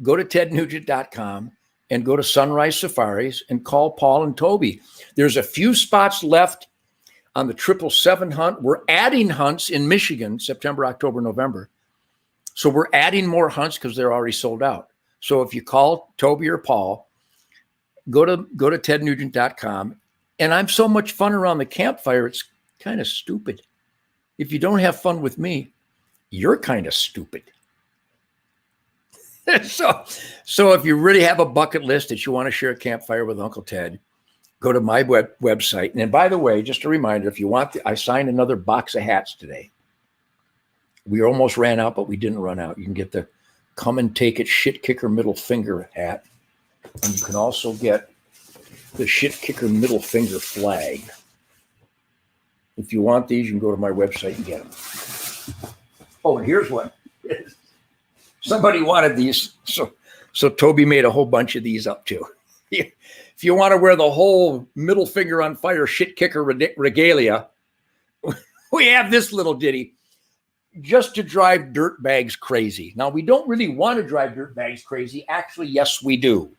go to tednugent.com and go to Sunrise Safaris and call Paul and Toby. There's a few spots left on the 777 hunt. We're adding hunts in Michigan, September, October, November. So we're adding more hunts because they're already sold out. So if you call Toby or Paul, go to tednugent.com. And I'm so much fun around the campfire, it's kind of stupid. If you don't have fun with me, you're kind of stupid. So if you really have a bucket list that you want to share a campfire with Uncle Ted, go to my website. And by the way, just a reminder, if you want, I signed another box of hats today. We almost ran out, but we didn't run out. You can get the Come and Take It Shit Kicker Middle Finger hat. And you can also get the Shit Kicker Middle Finger flag. If you want these, you can go to my website and get them. Oh, and here's one. Somebody wanted these, so Toby made a whole bunch of these up too. If you want to wear the whole middle finger on fire shit kicker regalia, we have this little ditty just to drive dirt bags crazy. Now, we don't really want to drive dirt bags crazy. Actually, yes, we do.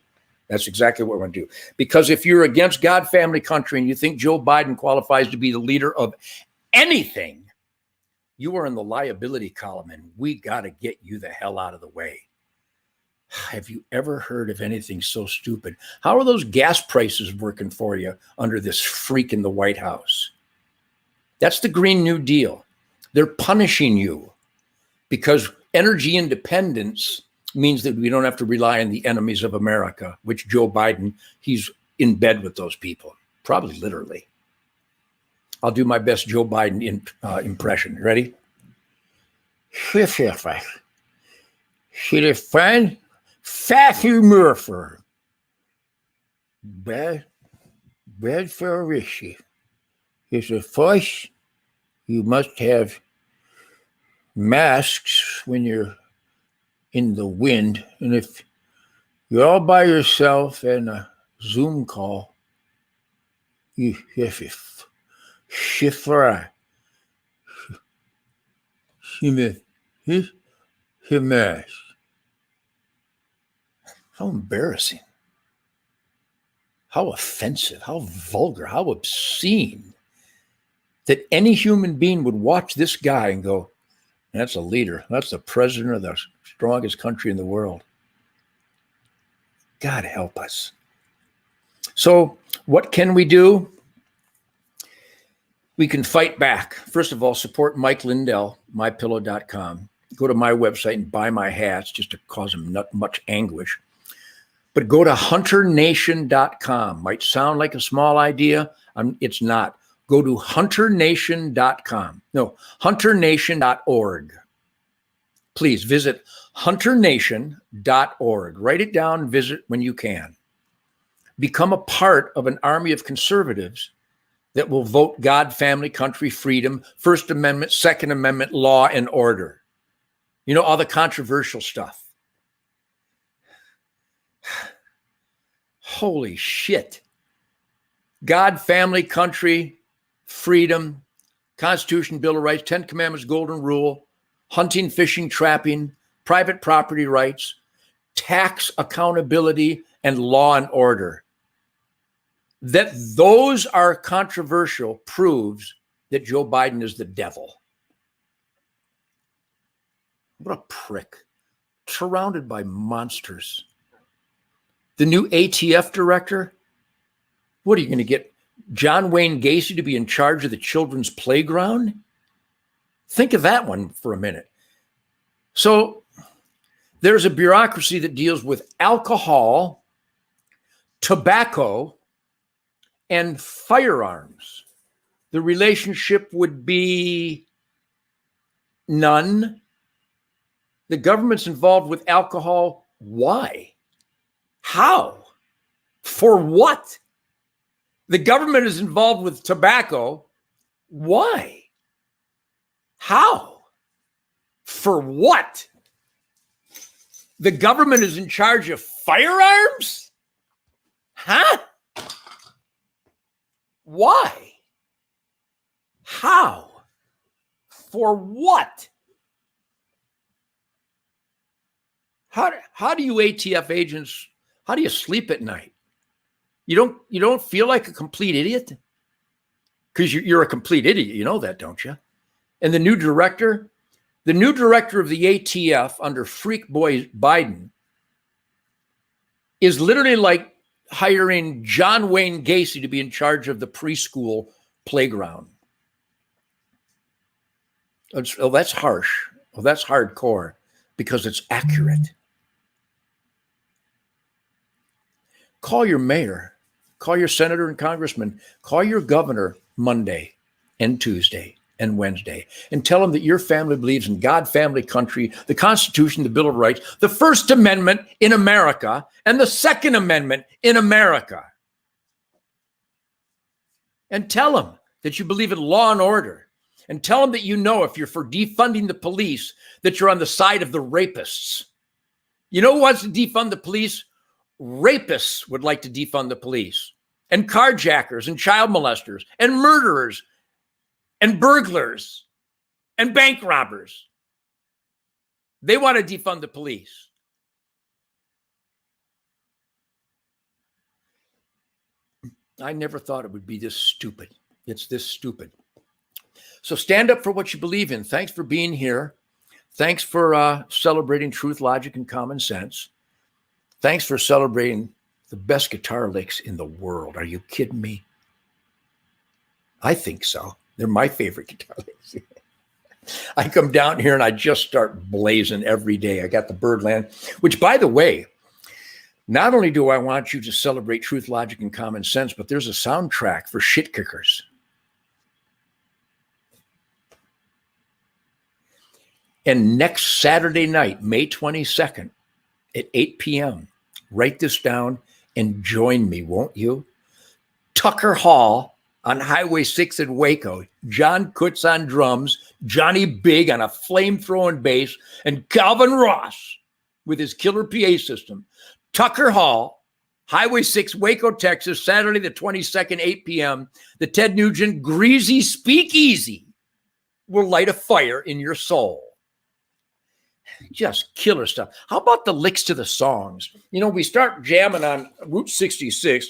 That's exactly what we're going to do. Because if you're against God, family, country, and you think Joe Biden qualifies to be the leader of anything, you are in the liability column, and we got to get you the hell out of the way. Have you ever heard of anything so stupid? How are those gas prices working for you under this freak in the White House? That's the Green New Deal. They're punishing you because energy independence means that we don't have to rely on the enemies of America, which Joe Biden, he's in bed with those people, probably literally. I'll do my best Joe Biden impression. Ready? She'll find Fatty Murphy. Bad for Rishi. It's a first, you must have masks when you're in the wind. And if you're all by yourself in a Zoom call, you have to Shifra. How embarrassing. How offensive, how vulgar, how obscene that any human being would watch this guy and go, that's a leader. That's the president of the strongest country in the world. God help us. So what can we do? We can fight back. First of all, support Mike Lindell, mypillow.com. Go to my website and buy my hats just to cause him not much anguish. But go to hunternation.com. Might sound like a small idea. It's not. Go to hunternation.com. No, hunternation.org. Please visit hunternation.org. Write it down and visit when you can. Become a part of an army of conservatives that will vote God, family, country, freedom, First Amendment, Second Amendment, law, and order. You know, all the controversial stuff. Holy shit. God, family, country, freedom, Constitution, Bill of Rights, 10 Commandments, Golden Rule, hunting, fishing, trapping, private property rights, tax accountability, and law and order. That those are controversial proves that Joe Biden is the devil. What a prick. Surrounded by monsters. The new ATF director? What are you going to get? John Wayne Gacy to be in charge of the children's playground? Think of that one for a minute. So there's a bureaucracy that deals with alcohol, tobacco, and firearms. The relationship would be none. The government's involved with alcohol. Why? How? For what? The government is involved with tobacco. Why? How? For what? The government is in charge of firearms? Huh? Why? How? For what? How do you ATF agents, how do you sleep at night? You don't feel like a complete idiot? Because you're a complete idiot. You know that, don't you? And the new director of the ATF under freak boy Biden is literally like hiring John Wayne Gacy to be in charge of the preschool playground. Oh, that's harsh. Oh, that's hardcore because it's accurate. Call your mayor, call your senator and congressman, call your governor Monday and Tuesday and Wednesday and tell them that your family believes in God, family, country, the Constitution, the Bill of Rights, the First Amendment in America, and the Second Amendment in America. And tell them that you believe in law and order. And tell them that you know if you're for defunding the police, that you're on the side of the rapists. You know who wants to defund the police? Rapists would like to defund the police, and carjackers and child molesters and murderers and burglars and bank robbers. They want to defund the police. I never thought it would be this stupid. It's this stupid. So stand up for what you believe in. Thanks for being here. Thanks for celebrating truth, logic, and common sense. Thanks for celebrating the best guitar licks in the world. Are you kidding me? I think so. They're my favorite guitar licks. I come down here and I just start blazing every day. I got the Birdland, which, by the way, not only do I want you to celebrate truth, logic, and common sense, but there's a soundtrack for shit kickers. And next Saturday night, May 22nd at 8 p.m., write this down and join me, won't you? Tucker Hall on Highway 6 in Waco. John Kutz on drums, Johnny Big on a flame-throwing bass, and Calvin Ross with his killer PA system. Tucker Hall, Highway 6, Waco, Texas, Saturday the 22nd, 8 p.m. The Ted Nugent Greasy Speakeasy will light a fire in your soul. Just killer stuff. How about the licks to the songs? You know, we start jamming on Route 66.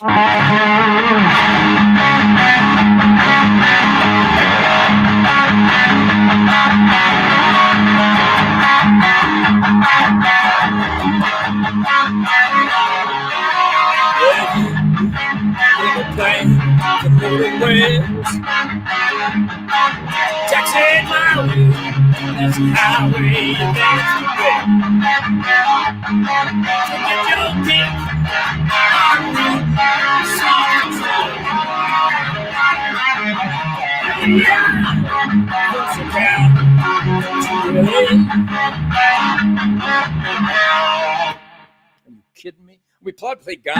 ways. Taxi my way. That's the highway. That's the way. So get your kick. Are you kidding me? We play God.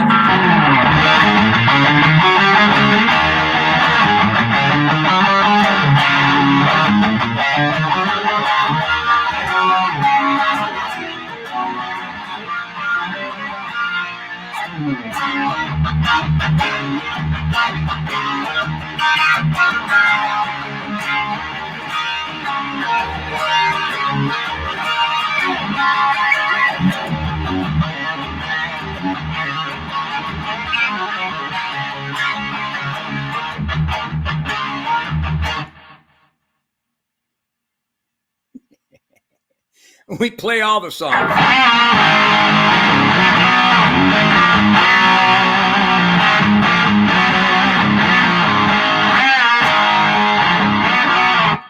We play all the songs.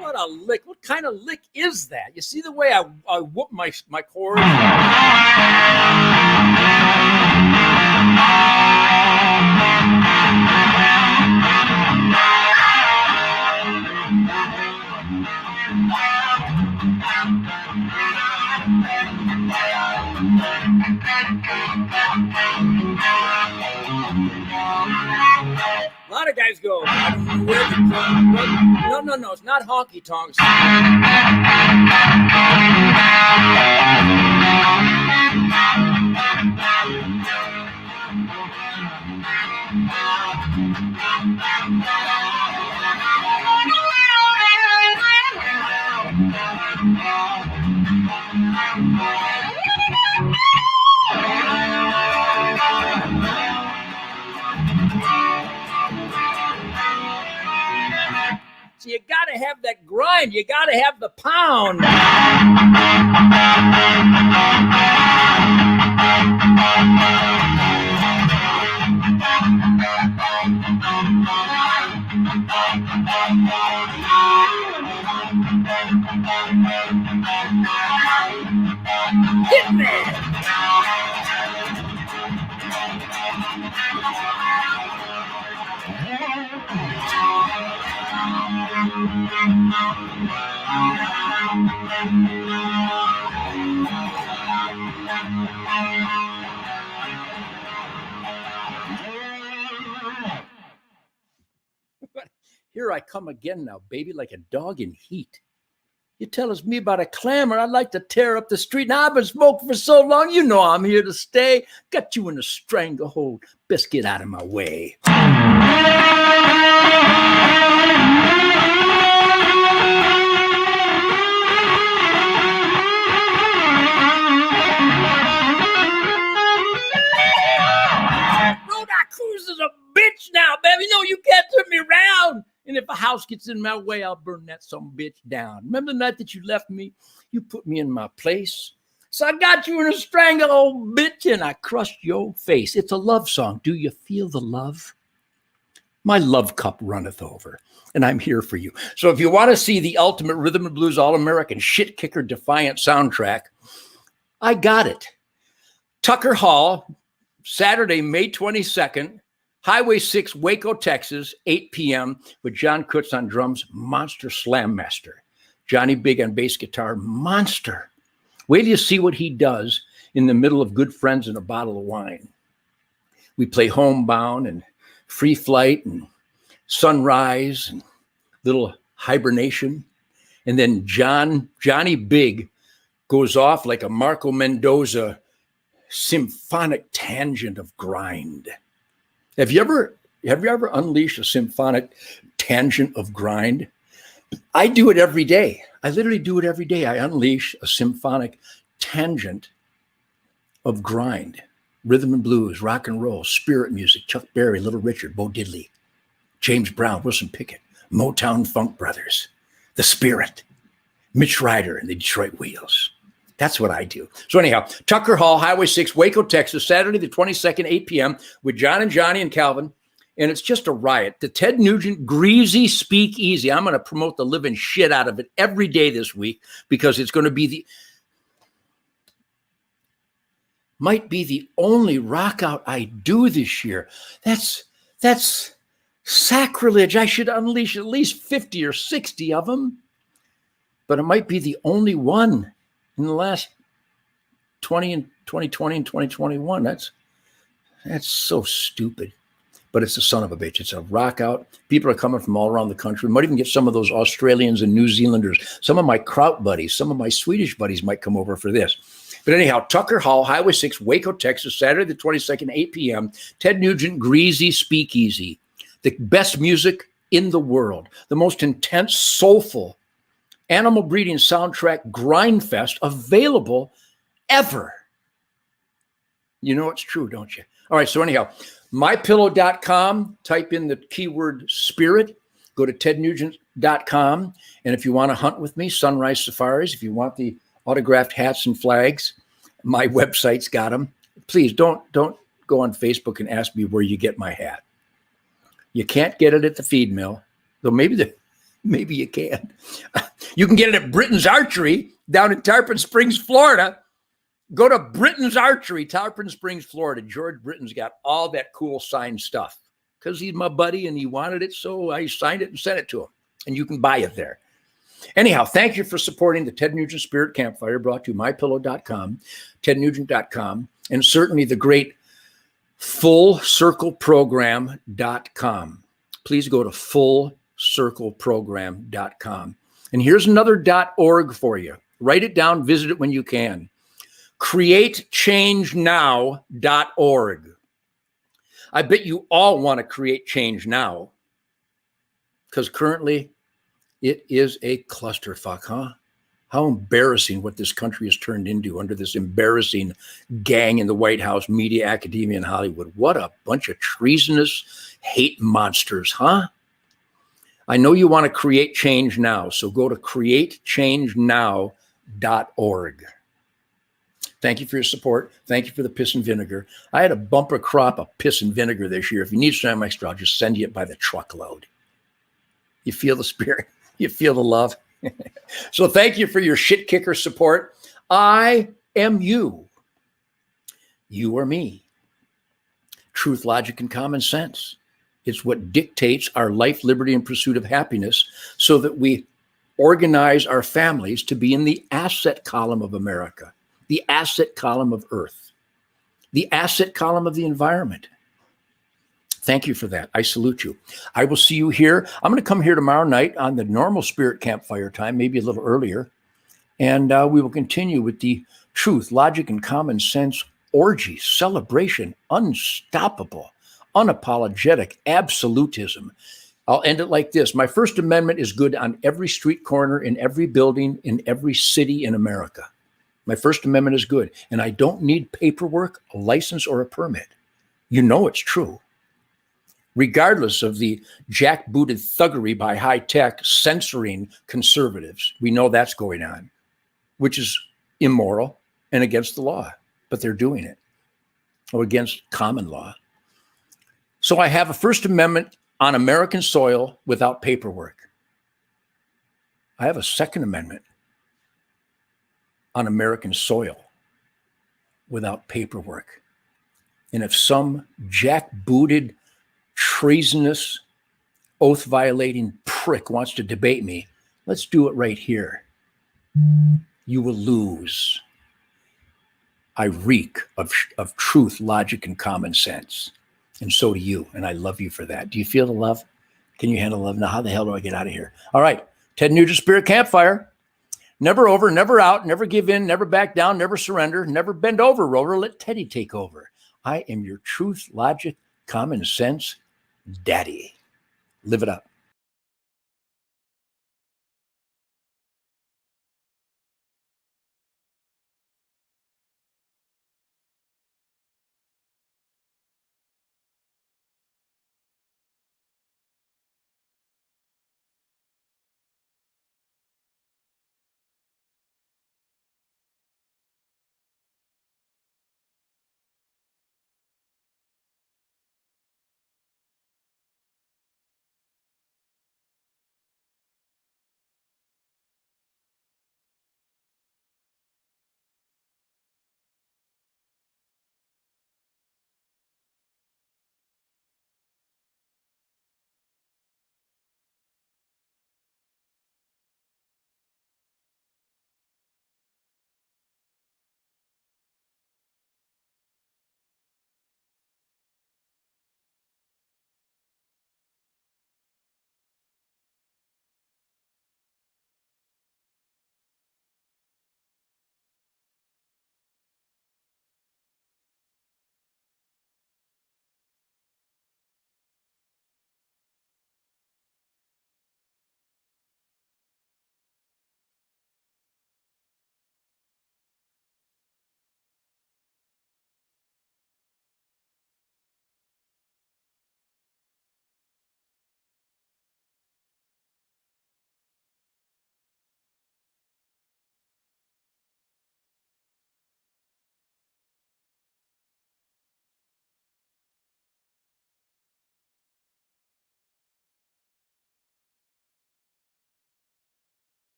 What a lick. What kind of lick is that? You see the way I whoop my chords? A lot of guys go, I don't know where the no, it's not honky tonks. So you got to have that grind. You got to have the pound. Hit me. Here I come again now, baby, like a dog in heat. You tell us me about a clamor, I'd like to tear up the street. Now I've been smoking for so long, you know I'm here to stay. Got you in a stranglehold. Best get out of my way. Road Cruise is a bitch now, baby. No, you can't turn me around. And if a house gets in my way, I'll burn that some bitch down. Remember the night that you left me? You put me in my place. So I got you in a stranglehold, bitch, and I crushed your face. It's a love song. Do you feel the love? My love cup runneth over, and I'm here for you. So if you want to see the ultimate rhythm and blues all-American shit kicker defiant soundtrack, I got it. Tucker Hall, Saturday, May 22nd, Highway 6, Waco, Texas, 8 p.m. with John Kutz on drums, monster slam master. Johnny Big on bass guitar, monster. Wait till you see what he does in the middle of Good Friends and a bottle of wine. We play Homebound and Free Flight and Sunrise and Little Hibernation. And then Johnny Big goes off like a Marco Mendoza symphonic tangent of grind. Have you ever unleashed a symphonic tangent of grind? I do it every day. I literally do it every day. I unleash a symphonic tangent of grind. Rhythm and blues, rock and roll, spirit music, Chuck Berry, Little Richard, Bo Diddley, James Brown, Wilson Pickett, Motown Funk Brothers, The Spirit, Mitch Ryder and the Detroit Wheels. That's what I do. So anyhow, Tucker Hall, Highway 6, Waco, Texas, Saturday the 22nd, 8 p.m. with John and Johnny and Calvin. and it's just a riot. The Ted Nugent Greasy Speakeasy. I'm going to promote the living shit out of it every day this week because it's going to be might be the only rock out I do this year. That's sacrilege. I should unleash at least 50 or 60 of them, but it might be the only one in the last 2020 and 2021. That's so stupid, but it's a son of a bitch. It's a rock out. People are coming from all around the country. We might even get some of those Australians and New Zealanders. Some of my Kraut buddies, some of my Swedish buddies might come over for this. But anyhow, Tucker Hall, Highway 6, Waco, Texas, Saturday the 22nd, 8 p.m., Ted Nugent Greasy Speakeasy. The best music in the world. The most intense, soulful, animal breeding soundtrack grind fest available ever. You know it's true, don't you? All right, so anyhow, mypillow.com, type in the keyword spirit, go to tednugent.com, and if you want to hunt with me, Sunrise Safaris, if you want the autographed hats and flags, my website's got them. Please don't go on Facebook and ask me where you get my hat. You can't get it at the feed mill, though maybe you can. You can get it at Britain's Archery down in Tarpon Springs, Florida. Go to Britain's Archery, Tarpon Springs, Florida. George Britton's got all that cool signed stuff because he's my buddy and he wanted it, so I signed it and sent it to him. And you can buy it there. Anyhow, thank you for supporting the Ted Nugent Spirit Campfire, brought to you mypillow.com, tednugent.com, and certainly the great fullcircleprogram.com. Please go to fullcircleprogram.com. And here's another .org for you. Write it down, visit it when you can. CreateChangeNow.org. I bet you all want to create change now because currently it is a clusterfuck, huh? How embarrassing what this country has turned into under this embarrassing gang in the White House, media, academia, and Hollywood. What a bunch of treasonous hate monsters, huh? I know you want to create change now, so go to createchangenow.org. Thank you for your support. Thank you for the piss and vinegar. I had a bumper crop of piss and vinegar this year. If you need some extra, I'll just send you it by the truckload. You feel the spirit. You feel the love. So thank you for your shit kicker support. I am you. You are me. Truth, logic, and common sense. It's what dictates our life, liberty, and pursuit of happiness so that we organize our families to be in the asset column of America, the asset column of Earth, the asset column of the environment. Thank you for that. I salute you. I will see you here. I'm going to come here tomorrow night on the normal Spirit Campfire time, maybe a little earlier. And we will continue with the truth, logic, and common sense orgy, celebration, unstoppable, unapologetic absolutism. I'll end it like this. My First Amendment is good on every street corner, in every building, in every city in America. My First Amendment is good. And I don't need paperwork, a license, or a permit. You know it's true. Regardless of the jackbooted thuggery by high tech censoring conservatives. We know that's going on, which is immoral and against the law, but they're doing it, or against common law. So I have a First Amendment on American soil without paperwork. I have a Second Amendment on American soil without paperwork. And if some jackbooted, treasonous, oath-violating prick wants to debate me, let's do it right here. You will lose. I reek of truth, logic, and common sense. And so do you. And I love you for that. Do you feel the love? Can you handle love? Now, how the hell do I get out of here? All right. Ted Nugent Spirit Campfire. Never over, never out, never give in, never back down, never surrender, never bend over, roller. Let Teddy take over. I am your truth, logic, common sense daddy. Live it up.